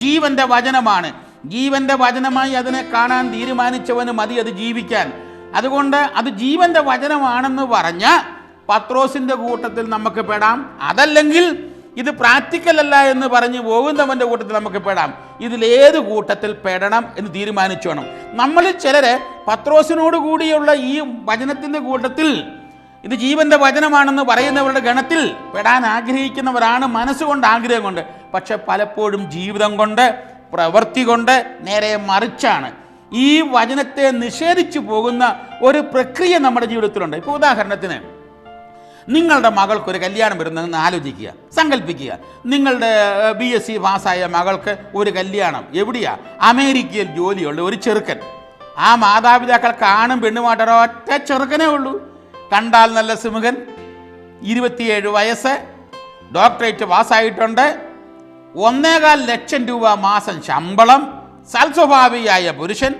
ജീവന്റെ വചനമാണ്. ജീവന്റെ വചനമായി അതിനെ കാണാൻ തീരുമാനിച്ചവന് മതി അത് ജീവിക്കാൻ. അതുകൊണ്ട് അത് ജീവന്റെ വചനമാണെന്ന് പറഞ്ഞ പത്രോസിന്റെ കൂട്ടത്തിൽ നമുക്ക് പെടാം. അതല്ലെങ്കിൽ ഇത് പ്രാക്ടിക്കൽ അല്ല എന്ന് പറഞ്ഞ് പോകുന്നവന്റെ കൂട്ടത്തിൽ നമുക്ക് പെടാം. ഇതിലേത് കൂട്ടത്തിൽ പെടണം എന്ന് തീരുമാനിച്ചോണം. നമ്മളിൽ ചിലര് പത്രോസിനോട് കൂടിയുള്ള ഈ വചനത്തിന്റെ കൂട്ടത്തിൽ, ഇത് ജീവന്റെ വചനമാണെന്ന് പറയുന്നവരുടെ ഗണത്തിൽ പെടാൻ ആഗ്രഹിക്കുന്നവരാണ്, മനസ്സുകൊണ്ട് ആഗ്രഹം കൊണ്ട്. പക്ഷെ പലപ്പോഴും ജീവിതം കൊണ്ട്, പ്രവൃത്തി കൊണ്ട് നേരെ മറിച്ചാണ്. ഈ വചനത്തെ നിഷേധിച്ചു പോകുന്ന ഒരു പ്രക്രിയ നമ്മുടെ ജീവിതത്തിലുണ്ട്. ഇപ്പോൾ ഉദാഹരണത്തിന്, നിങ്ങളുടെ മകൾക്കൊരു കല്യാണം വരുന്നതെന്ന് ആലോചിക്കുക, സങ്കല്പിക്കുക. നിങ്ങളുടെ BSc പാസ്സായ മകൾക്ക് ഒരു കല്യാണം. എവിടെയാ? അമേരിക്കയിൽ ജോലിയുള്ള ഒരു ചെറുക്കൻ. ആ മാതാപിതാക്കൾ കാണും പെണ്ണുമാട്ടൊരു ഒറ്റ ചെറുക്കനേ ഉള്ളൂ. കണ്ടാൽ നല്ല സുമുഖൻ, 27 വയസ്സ്, ഡോക്ടറേറ്റ് പാസ്സായിട്ടുണ്ട്, 1.25 ലക്ഷം രൂപ മാസം ശമ്പളം, സൽസ്വഭാവിയായ പുരുഷൻ,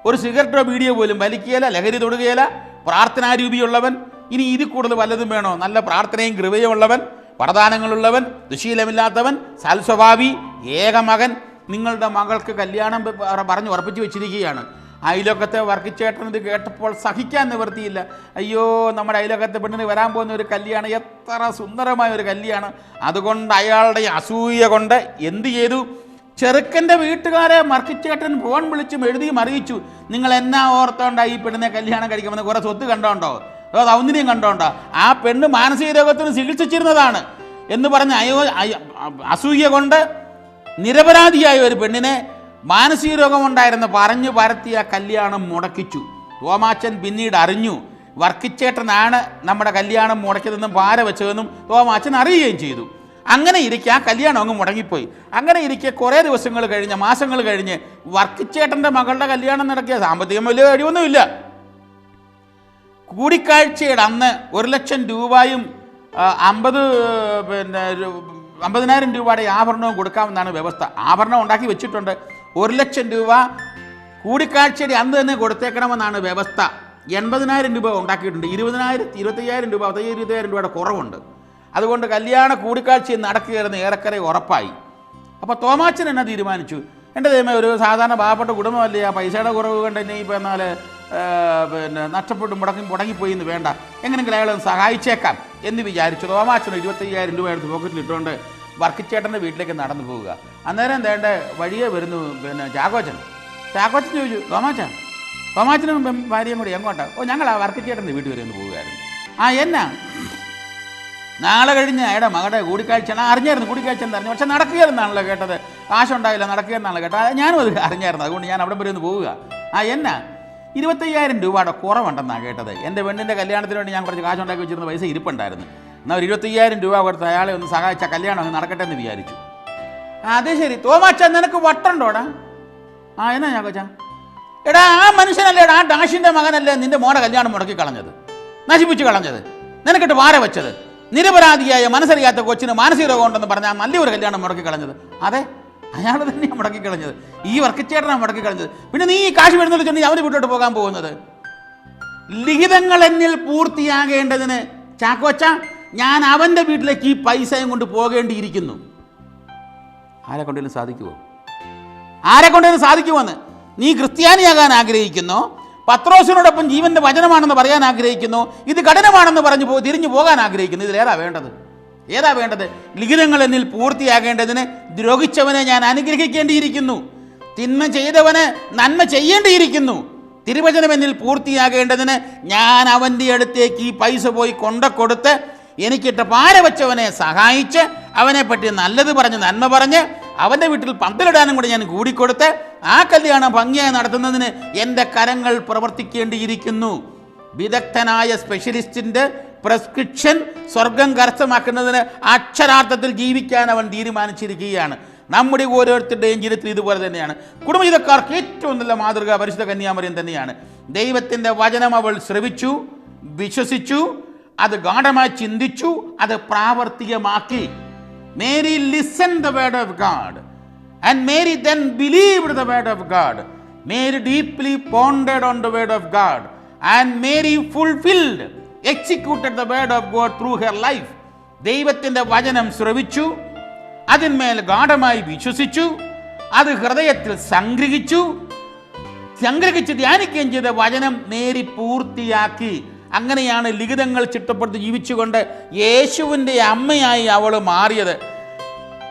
ഒരു സിഗരറ്റോ ബീഡിയോ പോലും വലിക്കുകയില്ല, ലഹരി തൊടുകയില്ല, പ്രാർത്ഥനാരൂപിയുള്ളവൻ. ഇനി ഇതിൽ കൂടുതൽ വല്ലതും വേണോ? നല്ല പ്രാർത്ഥനയും കൃപയും ഉള്ളവൻ, വരദാനങ്ങളുള്ളവൻ, ദുശീലമില്ലാത്തവൻ, സൽസ്വഭാവി, ഏകമകൻ. നിങ്ങളുടെ മകൾക്ക് കല്യാണം പറഞ്ഞ് ഉറപ്പിച്ച് വെച്ചിരിക്കുകയാണ്. അയലോക്കത്തെ വർക്കിച്ചേട്ടൻ ഇത് കേട്ടപ്പോൾ സഹിക്കാൻ നിവൃത്തിയില്ല. അയ്യോ, നമ്മുടെ അയലോക്കത്തെ പെണ്ണിന് വരാൻ പോകുന്ന ഒരു കല്യാണം, എത്ര സുന്ദരമായ ഒരു കല്യാണം. അതുകൊണ്ട് അയാളുടെ അസൂയ കൊണ്ട് എന്ത് ചെയ്തു? ചെറുക്കൻ്റെ വീട്ടുകാരെ മർക്കിച്ചേട്ടൻ ഫോൺ വിളിച്ചും എഴുതിയും അറിയിച്ചു, നിങ്ങൾ എന്നാ ഓർത്തോണ്ടാ ഈ പെണ്ണിനെ കല്യാണം കഴിക്കുമെന്ന്? കുറേ സ്വത്ത് കണ്ടോണ്ടോ, അതോ സൗന്ദര്യം കണ്ടോണ്ടോ? ആ പെണ്ണ് മാനസിക രോഗത്തിന് ചികിത്സിച്ചിരുന്നതാണ് എന്ന് പറഞ്ഞ് അസൂയ കൊണ്ട് നിരപരാധിയായ ഒരു പെണ്ണിനെ മാനസിക രോഗമുണ്ടായിരുന്ന പറഞ്ഞു പരത്തിയ കല്യാണം മുടക്കിച്ചു. തോമാച്ചൻ പിന്നീട് അറിഞ്ഞു വർക്കിച്ചേട്ടനാണ് നമ്മുടെ കല്യാണം മുടക്കിയതെന്നും പാര വെച്ചതെന്നും തോമാച്ചൻ അറിയുകയും ചെയ്തു. അങ്ങനെ ഇരിക്കെ ആ കല്യാണം അങ്ങ് മുടങ്ങിപ്പോയി. അങ്ങനെ ഇരിക്കെ കുറേ ദിവസങ്ങൾ കഴിഞ്ഞ്, മാസങ്ങൾ കഴിഞ്ഞ് വർക്കിച്ചേട്ടൻ്റെ മകളുടെ കല്യാണം നടക്കിയ. സാമ്പത്തികം വലിയ കഴിവൊന്നുമില്ല. കൂടിക്കാഴ്ചയുടെ അന്ന് 1 ലക്ഷം രൂപയും 50,000 രൂപയുടെ ആഭരണവും കൊടുക്കാമെന്നാണ് വ്യവസ്ഥ. ആഭരണം ഉണ്ടാക്കി വെച്ചിട്ടുണ്ട്. 1 ലക്ഷം രൂപ കൂടിക്കാഴ്ചയുടെ അന്ന് തന്നെ കൊടുത്തേക്കണമെന്നാണ് വ്യവസ്ഥ. 80,000 രൂപ ഉണ്ടാക്കിയിട്ടുണ്ട്. 25,000 രൂപ 20,000 രൂപയുടെ കുറവുണ്ട്. അതുകൊണ്ട് കല്യാണ കൂടിക്കാഴ്ച നടക്കുകയായിരുന്നു ഏറെക്കുറെ ഉറപ്പായി. അപ്പോൾ തോമാച്ചൻ എന്നെ തീരുമാനിച്ചു, എൻ്റെ ദൈവമേ, ഒരു സാധാരണ പാവപ്പെട്ട കുടുംബമല്ലേ, ആ പൈസയുടെ കുറവ് കൊണ്ട് എന്നെ ഇപ്പോൾ എന്നാൽ നഷ്ടപ്പെട്ട് മുടങ്ങിപ്പോയി എന്ന് വേണ്ട, എങ്ങനെയെങ്കിലും അയാളെ സഹായിച്ചേക്കാം എന്ന് വിചാരിച്ചു. തോമാച്ചൻ 25,000 രൂപ എടുത്ത് പോക്കറ്റിലിട്ടുകൊണ്ട് വർക്കിച്ചേട്ടൻ്റെ വീട്ടിലേക്ക് നടന്നു പോവുക. അന്നേരം വേണ്ട വഴിയെ വരുന്നു ചാക്കോച്ചൻ ചോദിച്ചു, തോമാച്ചനും ഭാര്യയും കൂടി എങ്ങോട്ടാ? ഓ, ഞങ്ങൾ ആ വർക്കിച്ചേട്ടൻ്റെ വീട്ടിൽ വരെ ഒന്ന് പോവുകയായിരുന്നു. ആ, എന്നാ? നാളെ കഴിഞ്ഞ് അയാളുടെ മകളുടെ കൂടിക്കാഴ്ചയാണ്. അറിഞ്ഞായിരുന്നു കൂടിക്കാഴ്ച എന്നറിഞ്ഞു, പക്ഷെ നടക്കുകയെന്നാണല്ലോ കേട്ടത്. കാശുണ്ടായില്ല, നടക്കുകയെന്നാണല്ലോ കേട്ടത്. ഞാനും അത് അറിഞ്ഞായിരുന്നു. അതുകൊണ്ട് ഞാൻ അവിടെ വരെ ഒന്ന് പോവുക. ആ, എന്നാ? 25,000 രൂപയുടെ കുറവുണ്ടെന്നാണ് കേട്ടത്. എൻ്റെ പെണ്ണിൻ്റെ കല്യാണത്തിന് വേണ്ടി ഞാൻ കുറച്ച് കാശുണ്ടാക്കി വെച്ചിരുന്ന പൈസ ഇരിപ്പുണ്ടായിരുന്നു. എന്നാൽ ഒരു 25,000 രൂപ കൊടുത്ത് അയാളെ ഒന്ന് സഹായിച്ച കല്യാണം അങ്ങ് നടക്കട്ടെ എന്ന് വിചാരിച്ചു. അതേ ശരി, തോമാച്ച നിനക്ക് വട്ടുണ്ടോടാ? ആ, എന്നാ ഞാൻ കൊച്ചാ? എടാ, ആ മനുഷ്യനല്ലേടാ, ആ ഡാഷിൻ്റെ മകനല്ലേ നിൻ്റെ മോടെ കല്യാണം മുടക്കി കളഞ്ഞത്, നശിപ്പിച്ച് കളഞ്ഞത്, നിനക്കിട്ട് വാര വെച്ചത്, നിരപരാധിയായ മനസ്സറിയാത്ത കൊച്ചിന് മാനസിക രോഗം ഉണ്ടെന്ന് പറഞ്ഞാൽ നല്ലൊരു കല്യാണം മുടക്കി കളഞ്ഞത്. അതെ, അയാൾ തന്നെയാണ് മുടക്കി കളഞ്ഞത്. ഈ വർക്കിച്ചേട്ടനാണ് മുടക്കി കളഞ്ഞത്. പിന്നെ നീ ഈ കാശ് വരുന്നത് ചൊല്ലി അവന് വീട്ടോട്ട് പോകാൻ പോകുന്നത്? ലിഖിതങ്ങൾ എന്നിൽ പൂർത്തിയാകേണ്ടതിന് ചാക്കോച്ച ഞാൻ അവൻ്റെ വീട്ടിലേക്ക് ഈ പൈസയും കൊണ്ട് പോകേണ്ടിയിരിക്കുന്നു. ആരെ കൊണ്ടേലും സാധിക്കുമോ? ആരെ കൊണ്ടേലും സാധിക്കുമോന്ന്? നീ ക്രിസ്ത്യാനിയാകാൻ ആഗ്രഹിക്കുന്നു, പത്രോസിനോടൊപ്പം ജീവന്റെ വചനമാണെന്ന് പറയാൻ ആഗ്രഹിക്കുന്നു, ഇത് കഠിനമാണെന്ന് പറഞ്ഞു തിരിഞ്ഞു പോകാൻ ആഗ്രഹിക്കുന്നു. ഇതിലേതാ വേണ്ടത്? ഏതാ വേണ്ടത്? ലിഖിതങ്ങൾ എന്നിൽ പൂർത്തിയാകേണ്ടതിന് ദ്രോഹിച്ചവനെ ഞാൻ അനുഗ്രഹിക്കേണ്ടിയിരിക്കുന്നു, തിന്മ ചെയ്തവന് നന്മ ചെയ്യേണ്ടിയിരിക്കുന്നു. തിരുവചനം എന്നിൽ പൂർത്തിയാകേണ്ടതിന് ഞാൻ അവൻ്റെ അടുത്തേക്ക് ഈ പൈസ പോയി കൊണ്ടുകൊടുത്ത് എനിക്കിട്ട് പാര വെച്ചവനെ സഹായിച്ച് അവനെപ്പറ്റി നല്ലത് പറഞ്ഞ് നന്മ പറഞ്ഞ് അവൻ്റെ വീട്ടിൽ പന്തലിടാനും കൂടി ഞാൻ കൂടിക്കൊടുത്ത് ആ കല്യാണം ഭംഗിയായി നടത്തുന്നതിന് എൻ്റെ കരങ്ങൾ പ്രവർത്തിക്കേണ്ടിയിരിക്കുന്നു. വിദഗ്ധനായ സ്പെഷ്യലിസ്റ്റിൻ്റെ പ്രെസ്ക്രിപ്ഷൻ സ്വർഗം കരസ്ഥമാക്കുന്നതിന് അക്ഷരാർത്ഥത്തിൽ ജീവിക്കാൻ അവൻ തീരുമാനിച്ചിരിക്കുകയാണ്. നമ്മുടെ ഓരോരുത്തരുടെയും ജീവിതത്തിൽ ഇതുപോലെ തന്നെയാണ്. കുടുംബജീവിതക്കാർക്ക് ഏറ്റവും നല്ല മാതൃക പരിശുദ്ധ കന്യാമറിയം തന്നെയാണ്. ദൈവത്തിൻ്റെ വചനം അവൾ ശ്രവിച്ചു, വിശ്വസിച്ചു, അത് ഗാഢമായി ചിന്തിച്ചു, അത് പ്രാവർത്തികമാക്കി. Mary listened the word of God and Mary then believed the word of God. Mary deeply pondered on the word of God and Mary fulfilled, executed the word of God through her life. ദൈവത്തിൻ്റെ വചനം ശ്രവിച്ചു, അതിന്മേൽ ഗാഢമായി വിശ്വസിച്ചു, അത് ഹൃദയത്തിൽ സംഗ്രഹിച്ച് ധ്യാനിക്കുകയും ചെയ്ത വചനം നേരി പൂർത്തിയാക്കി. അങ്ങനെയാണ് ലിഖിതങ്ങൾ ചിട്ടപ്പെടുത്തി ജീവിച്ചുകൊണ്ട് യേശുവിൻ്റെ അമ്മയായി അവൾ മാറിയത്.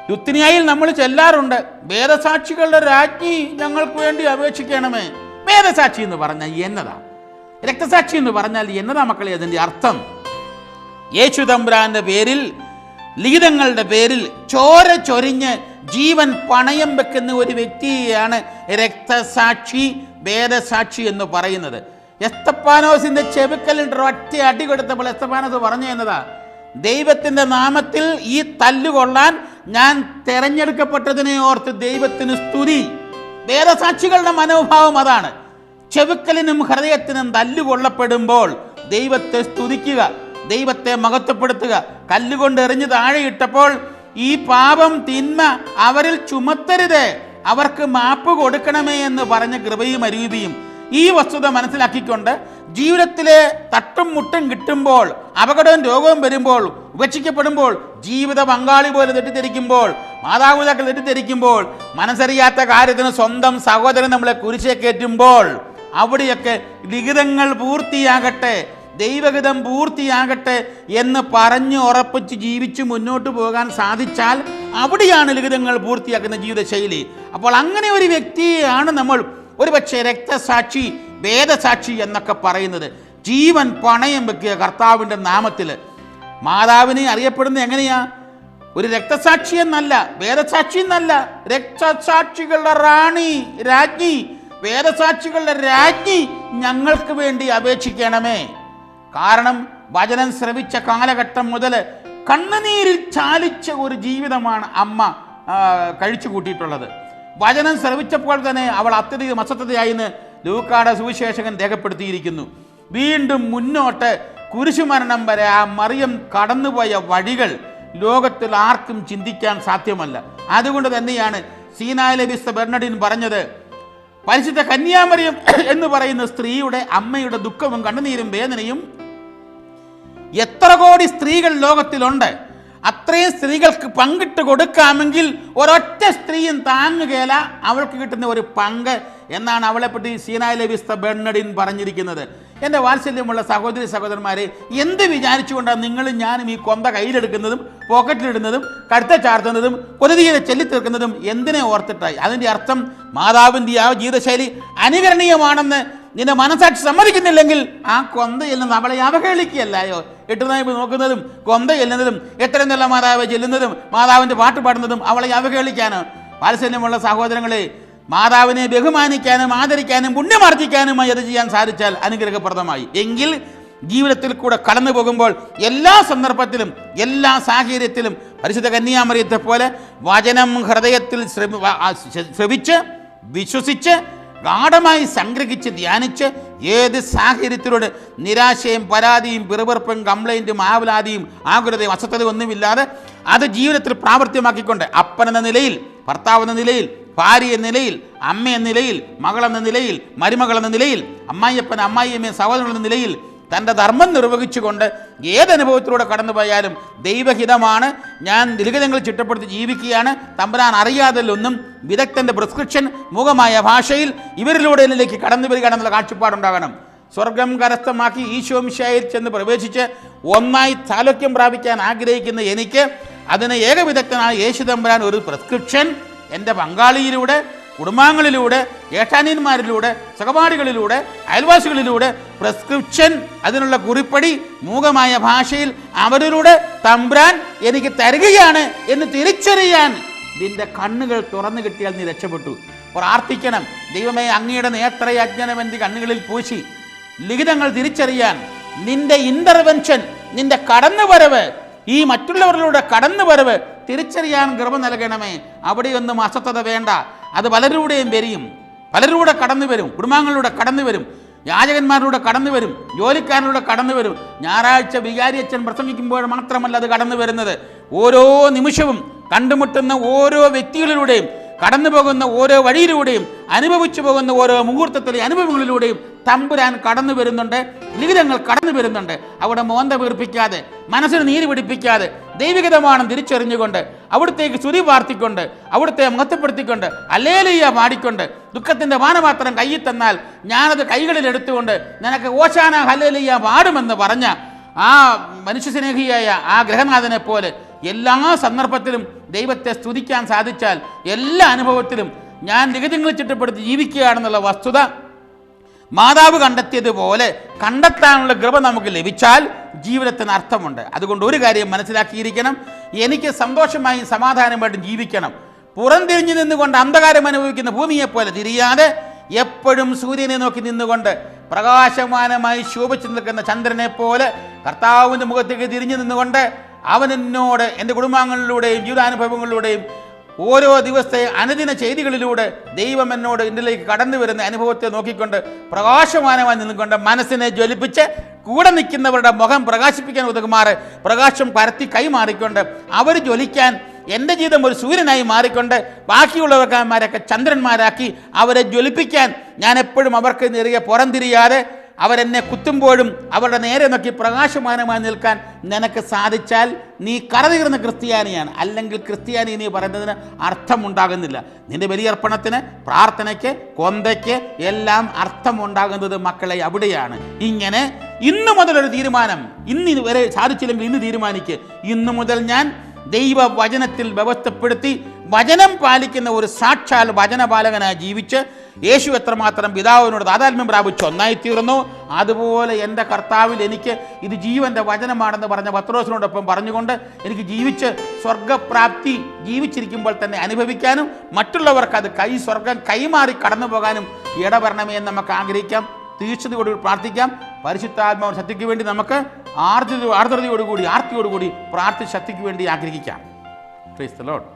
ലുത്തിനിയായിൽ നമ്മൾ ചെല്ലാറുണ്ട്, വേദസാക്ഷികളുടെ രാജ്ഞി ഞങ്ങൾക്ക് വേണ്ടി അപേക്ഷിക്കണമേ. വേദസാക്ഷി എന്ന് പറഞ്ഞാൽ എന്നതാ? രക്തസാക്ഷി എന്ന് പറഞ്ഞാൽ എന്നതാ മക്കളെ അതിൻ്റെ അർത്ഥം? യേശു തമ്പുരാന്റെ പേരിൽ, ലിഖിതങ്ങളുടെ പേരിൽ ചോര ചൊരിഞ്ഞ് ജീവൻ പണയം വെക്കുന്ന ഒരു വ്യക്തിയെയാണ് രക്തസാക്ഷി, വേദസാക്ഷി എന്ന് പറയുന്നത്. എസ്തപ്പാനോസിന്റെ ചെവിക്കലിട്ട് ഒറ്റ അടി കൊടുത്തപ്പോൾ എസ്തപ്പാനോസ് പറഞ്ഞു എന്നതാ, ദൈവത്തിൻ്റെ നാമത്തിൽ ഈ തല്ലുകൊള്ളാൻ ഞാൻ തെരഞ്ഞെടുക്കപ്പെട്ടതിനെ ഓർത്ത് ദൈവത്തിന് സ്തുതി. വേദസാക്ഷികളുടെ മനോഭാവം അതാണ്. ചെവിക്കലിനും ഹൃദയത്തിനും തല്ലുകൊള്ളപ്പെടുമ്പോൾ ദൈവത്തെ സ്തുതിക്കുക, ദൈവത്തെ മഹത്വപ്പെടുത്തുക. കല്ലുകൊണ്ട് എറിഞ്ഞ് താഴെയിട്ടപ്പോൾ ഈ പാപം തിന്മ അവരിൽ ചുമത്തരുത്, അവർക്ക് മാപ്പ് കൊടുക്കണമേ എന്ന് പറഞ്ഞ കൃപയും അരൂപിയും ഈ വസ്തുത മനസ്സിലാക്കിക്കൊണ്ട് ജീവിതത്തിലെ തട്ടും മുട്ടും കിട്ടുമ്പോൾ, അപകടവും രോഗവും വരുമ്പോൾ, ഉപേക്ഷിക്കപ്പെടുമ്പോൾ, ജീവിത പങ്കാളി പോലെ തെറ്റിദ്ധരിക്കുമ്പോൾ, മാതാപിതാക്കൾ തെറ്റിദ്ധരിക്കുമ്പോൾ, മനസ്സറിയാത്ത കാര്യത്തിന് സ്വന്തം സഹോദരൻ നമ്മളെ കുരിശെ കയറ്റുമ്പോൾ, അവിടെയൊക്കെ ലിഖിതങ്ങൾ പൂർത്തിയാകട്ടെ, ദൈവഹിതം പൂർത്തിയാകട്ടെ എന്ന് പറഞ്ഞ് ഉറപ്പിച്ച് ജീവിച്ച് മുന്നോട്ട് പോകാൻ സാധിച്ചാൽ അവിടെയാണ് ലിഖിതങ്ങൾ പൂർത്തിയാക്കുന്ന ജീവിതശൈലി. അപ്പോൾ അങ്ങനെ ഒരു വ്യക്തിയെയാണ് നമ്മൾ ഒരുപക്ഷെ രക്തസാക്ഷി, വേദസാക്ഷി എന്നൊക്കെ പറയുന്നത്. ജീവൻ പണയം വെക്കുക കർത്താവിൻ്റെ നാമത്തിൽ. മാതാവിനെ അറിയപ്പെടുന്നത് എങ്ങനെയാ? ഒരു രക്തസാക്ഷി എന്നല്ല, വേദസാക്ഷി എന്നല്ല, രക്തസാക്ഷികളുടെ രാജ്ഞി, വേദസാക്ഷികളുടെ രാജ്ഞി ഞങ്ങൾക്ക് വേണ്ടി അപേക്ഷിക്കണമേ. കാരണം വചനം ശ്രവിച്ച കാലഘട്ടം മുതൽ കണ്ണുനീരിൽ ചാലിച്ച ഒരു ജീവിതമാണ് അമ്മ കഴിച്ചു കൂട്ടിയിട്ടുള്ളത്. വചനം ശ്രവിച്ചപ്പോൾ തന്നെ അവൾ അത്യധികം അസ്വസ്ഥതയായിന്ന് ലൂക്കായുടെ സുവിശേഷകൻ രേഖപ്പെടുത്തിയിരിക്കുന്നു. വീണ്ടും മുന്നോട്ട് കുരിശുമരണം വരെ ആ മറിയം കടന്നുപോയ വഴികൾ ലോകത്തിൽ ആർക്കും ചിന്തിക്കാൻ സാധ്യമല്ല. അതുകൊണ്ട് തന്നെയാണ് സീനായിലെ വിശുദ്ധ ബെർണഡിൻ പറഞ്ഞത്, പരിശുദ്ധ കന്യാമറിയം എന്ന് പറയുന്ന സ്ത്രീയുടെ അമ്മയുടെ ദുഃഖവും കണ്ണുനീരും വേദനയും എത്ര കോടി സ്ത്രീകൾ ലോകത്തിലുണ്ട്, അത്രയും സ്ത്രീകൾക്ക് പങ്കിട്ട് കൊടുക്കാമെങ്കിൽ ഒരൊറ്റ സ്ത്രീയും താങ്ങുകയില്ല അവൾക്ക് കിട്ടുന്ന ഒരു പങ്ക് എന്നാണ് അവളെപ്പറ്റി സീനായിലെ വിശുദ്ധ ബെർണഡിൻ പറഞ്ഞിരിക്കുന്നത്. എൻ്റെ വാത്സല്യമുള്ള സഹോദരി സഹോദരന്മാരെ, എന്ത് വിചാരിച്ചുകൊണ്ടാണ് നിങ്ങളും ഞാനും ഈ കൊന്ത കയ്യിലെടുക്കുന്നതും പോക്കറ്റിലിടുന്നതും കഴുത്ത ചാർത്തുന്നതും കൊതുതിയെ ചെല്ലിത്തീർക്കുന്നതും എന്തിനെ ഓർത്തിട്ടായി? അതിൻ്റെ അർത്ഥം മാതാവിൻ്റെ ആ ജീവിതശൈലി അനുകരണീയമാണെന്ന് നിന്റെ മനസാക്ഷി സമ്മതിക്കുന്നില്ലെങ്കിൽ ആ കൊന്ത ചെല്ലുന്നത് അവളെ അവഹേളിക്കുകയല്ലായോ? എട്ടുനായ്പ് നോക്കുന്നതും കൊന്ത ചെല്ലുന്നതും എത്ര നല്ല മാതാവ് ചെല്ലുന്നതും മാതാവിൻ്റെ പാട്ട് പാടുന്നതും അവളെ അവഹേളിക്കാനോ? വാത്സല്യമുള്ള സഹോദരങ്ങളെ, മാതാവിനെ ബഹുമാനിക്കാനും ആദരിക്കാനും പുണ്യമാർജിക്കാനുമായി അത് ചെയ്യാൻ സാധിച്ചാൽ അനുഗ്രഹപ്രദമായി. എങ്കിൽ ജീവിതത്തിൽ കൂടെ കടന്നു പോകുമ്പോൾ എല്ലാ സന്ദർഭത്തിലും എല്ലാ സാഹചര്യത്തിലും പരിശുദ്ധ കന്യാമറിയത്തെ പോലെ വചനം ഹൃദയത്തിൽ ശ്രവിച്ച് വിശ്വസിച്ച് ഗാഢമായി സംഗ്രഹിച്ച് ധ്യാനിച്ച് ഏത് സാഹചര്യത്തിലൂടെ നിരാശയും പരാതിയും പിറുപിറുപ്പും കംപ്ലൈൻറ്റും ആവലാതിയും ആകുലതയും അസ്വസ്ഥതയും ഒന്നുമില്ലാതെ അത് ജീവിതത്തിൽ പ്രാവർത്തികമാക്കിക്കൊണ്ട് അപ്പനെന്ന നിലയിൽ, ഭർത്താവ് എന്ന നിലയിൽ, ഭാര്യ എന്ന നിലയിൽ, അമ്മ എന്ന നിലയിൽ, മകളെന്ന നിലയിൽ, മരുമകളെന്ന നിലയിൽ, അമ്മായിയപ്പൻ അമ്മായിയമ്മ സഹോദരൻ എന്ന നിലയിൽ തൻ്റെ ധർമ്മം നിർവഹിച്ചുകൊണ്ട് ഏതനുഭവത്തിലൂടെ കടന്നുപോയാലും ദൈവഹിതമാണ്, ഞാൻ ലിഖിതങ്ങൾ ചിട്ടപ്പെടുത്തി ജീവിക്കുകയാണ്, തമ്പുരാൻ അറിയാതല്ലൊന്നും വിദഗ്ധൻ്റെ പ്രിസ്ക്രിപ്ഷൻ മൂകമായ ഭാഷയിൽ ഇവരിലൂടെ എന്നിലേക്ക് കടന്നു വരികയാണെന്നുള്ള കാഴ്ചപ്പാടുണ്ടാകണം. സ്വർഗം കരസ്ഥമാക്കി ഈശോ മിശിഹായിൽ ചെന്ന് പ്രവേശിച്ച് ഒന്നായി താലോക്യം പ്രാപിക്കാൻ ആഗ്രഹിക്കുന്ന എനിക്ക് അതിന് ഏകവിദഗ്ധനായ യേശു തമ്പുരാൻ ഒരു പ്രിസ്ക്രിപ്ഷൻ എൻ്റെ പങ്കാളിയിലൂടെ, കുടുംബാംഗങ്ങളിലൂടെ, ഏഷ്ടാന്യന്മാരിലൂടെ, സഹപാഠികളിലൂടെ, അയൽവാസികളിലൂടെ പ്രിസ്ക്രിപ്ഷൻ, അതിനുള്ള കുറിപ്പടി മൂകമായ ഭാഷയിൽ അവരിലൂടെ തമ്പുരാൻ എനിക്ക് തരികയാണ് എന്ന് തിരിച്ചറിയാൻ നിന്റെ കണ്ണുകൾ തുറന്നു കിട്ടിയാൽ നീ രക്ഷപ്പെട്ടു. പ്രാർത്ഥിക്കണം, ദൈവമേ അങ്ങയുടെ നേത്രയജ്ഞനം എൻ്റെ കണ്ണുകളിൽ പൂശി ലിഖിതങ്ങൾ തിരിച്ചറിയാൻ നിന്റെ ഇൻ്റർവെൻഷൻ, നിന്റെ കടന്നുവരവ്, ഈ മറ്റുള്ളവരിലൂടെ കടന്നുവരവ് തിരിച്ചറിയാൻ കൃപ നൽകണമേ. അവിടെയൊന്നും അസ്വസ്ഥത വേണ്ട. അത് പലരുടെയും വരും, പലരുടെ കടന്നു വരും, കുടുംബാംഗങ്ങളിലൂടെ കടന്നു വരും, യാചകന്മാരിലൂടെ കടന്നു വരും, ജോലിക്കാരിലൂടെ കടന്നു വരും. ഞായറാഴ്ച വികാരി അച്ഛൻ പ്രസംഗിക്കുമ്പോൾ മാത്രമല്ല അത് കടന്നു വരുന്നത്. ഓരോ നിമിഷവും കണ്ടുമുട്ടുന്ന ഓരോ വ്യക്തികളിലൂടെയും, കടന്നു പോകുന്ന ഓരോ വഴിയിലൂടെയും, അനുഭവിച്ചു പോകുന്ന ഓരോ മുഹൂർത്തത്തിലെ അനുഭവങ്ങളിലൂടെയും തമ്പുരാൻ കടന്നു വരുന്നുണ്ട്, ലിഖിതങ്ങൾ കടന്നു വരുന്നുണ്ട്. അവിടെ മോന്ത വീർപ്പിക്കാതെ, മനസ്സിന് നീര് പിടിപ്പിക്കാതെ ദൈവികതമാണെന്ന് തിരിച്ചറിഞ്ഞുകൊണ്ട് അവിടുത്തേക്ക് സ്തുതി പ്രാർത്ഥിക്കൊണ്ട് അവിടുത്തെ മഹത്വപ്പെടുത്തിക്കൊണ്ട് ഹല്ലേലൂയ പാടിക്കൊണ്ട് ദുഃഖത്തിൻ്റെ പാനപാത്രം കയ്യിൽ തന്നാൽ ഞാനത് കൈകളിൽ എടുത്തുകൊണ്ട് നിനക്ക് ഓശാന ഹല്ലേലൂയ പാടുമെന്ന് പറഞ്ഞ ആ മനുഷ്യസ്നേഹിയായ ആ ഗൃഹനാഥനെ പോലെ എല്ലാ സന്ദർഭത്തിലും ദൈവത്തെ സ്തുതിക്കാൻ സാധിച്ചാൽ എല്ലാ അനുഭവത്തിലും ഞാൻ നിഗതികൾ ചിട്ടപ്പെടുത്തി ജീവിക്കുകയാണെന്നുള്ള വസ്തുത മാതാവ് കണ്ടെത്തിയതുപോലെ കണ്ടെത്താനുള്ള കൃപ നമുക്ക് ലഭിച്ചാൽ ജീവിതത്തിന് അർത്ഥമുണ്ട്. അതുകൊണ്ട് ഒരു കാര്യം മനസ്സിലാക്കിയിരിക്കണം, എനിക്ക് സന്തോഷമായി സമാധാനമായിട്ട് ജീവിക്കണം. പുറംതിരിഞ്ഞു നിന്നുകൊണ്ട് അന്ധകാരം അനുഭവിക്കുന്ന ഭൂമിയെപ്പോലെ തിരിയാതെ എപ്പോഴും സൂര്യനെ നോക്കി നിന്നുകൊണ്ട് പ്രകാശമാനമായി ശോഭിച്ചു നിൽക്കുന്ന ചന്ദ്രനെ പോലെ കർത്താവിൻ്റെ മുഖത്തേക്ക് തിരിഞ്ഞു നിന്നുകൊണ്ട് അവൻ എന്നോട് എൻ്റെ കുടുംബാംഗങ്ങളിലൂടെയും ജീവിതാനുഭവങ്ങളിലൂടെയും ഓരോ ദിവസത്തെ അനുദിന ചെയ്തികളിലൂടെ ദൈവം എന്നോട് ഇതിലേക്ക് കടന്നു വരുന്ന അനുഭവത്തെ നോക്കിക്കൊണ്ട് പ്രകാശമാനമായി നിന്നുകൊണ്ട് മനസ്സിനെ ജ്വലിപ്പിച്ച് കൂടെ നിൽക്കുന്നവരുടെ മുഖം പ്രകാശിപ്പിക്കാൻ ഉതകുമാറ് പ്രകാശം പരത്തി കൈമാറിക്കൊണ്ട് അവർ ജ്വലിക്കാൻ എൻ്റെ ജീവിതം ഒരു സൂര്യനായി മാറിക്കൊണ്ട് ബാക്കിയുള്ളവർക്കാരൊക്കെ ചന്ദ്രന്മാരാക്കി അവരെ ജ്വലിപ്പിക്കാൻ ഞാൻ എപ്പോഴും അവർക്ക് നിറയെ പുറംതിരിയാതെ അവരെന്നെ കുത്തുമ്പോഴും അവരുടെ നേരെ നോക്കി പ്രകാശമാനമായി നിൽക്കാൻ നിനക്ക് സാധിച്ചാൽ നീ കറതീർന്ന ക്രിസ്ത്യാനിയാണ്. അല്ലെങ്കിൽ ക്രിസ്ത്യാനി നീ പറയുന്നതിന് അർത്ഥമുണ്ടാകുന്നില്ല. നിന്റെ ബലിയർപ്പണത്തിന്, പ്രാർത്ഥനയ്ക്ക്, കൊന്തയ്ക്ക് എല്ലാം അർത്ഥമുണ്ടാകുന്നത് മക്കളെ അവിടെയാണ്. ഇങ്ങനെ ഇന്നു മുതലൊരു തീരുമാനം, ഇന്ന് വരെ സാധിച്ചില്ലെങ്കിൽ ഇന്ന് തീരുമാനിക്ക്, ഇന്നു മുതൽ ഞാൻ ദൈവവചനത്തിൽ വ്യവസ്ഥപ്പെടുത്തി വചനം പാലിക്കുന്ന ഒരു സാക്ഷാൽ വചനപാലകനായി ജീവിച്ച് യേശു എത്രമാത്രം പിതാവിനോട് താതാത്മ്യം പ്രാപിച്ച് ഒന്നായിത്തീർന്നു, അതുപോലെ എൻ്റെ കർത്താവിൽ എനിക്ക് ഇത് ജീവൻ്റെ വചനമാണെന്ന് പറഞ്ഞ പത്രോസിനോടൊപ്പം പറഞ്ഞുകൊണ്ട് എനിക്ക് ജീവിച്ച് സ്വർഗപ്രാപ്തി ജീവിച്ചിരിക്കുമ്പോൾ തന്നെ അനുഭവിക്കാനും മറ്റുള്ളവർക്ക് അത് സ്വർഗം കൈമാറി കടന്നു പോകാനും ഇടവരണമേ എന്ന് നമുക്ക് ആഗ്രഹിക്കാം. തീക്ഷ്ണതയോട് പ്രാർത്ഥിക്കാം. പരിശുദ്ധാത്മാവ് ശക്തിക്ക് വേണ്ടി നമുക്ക് ആർദ്രതയോടുകൂടി ആർത്തിയോടുകൂടി പ്രാർത്ഥി ശക്തിക്ക് വേണ്ടി ആഗ്രഹിക്കാം. Praise the Lord.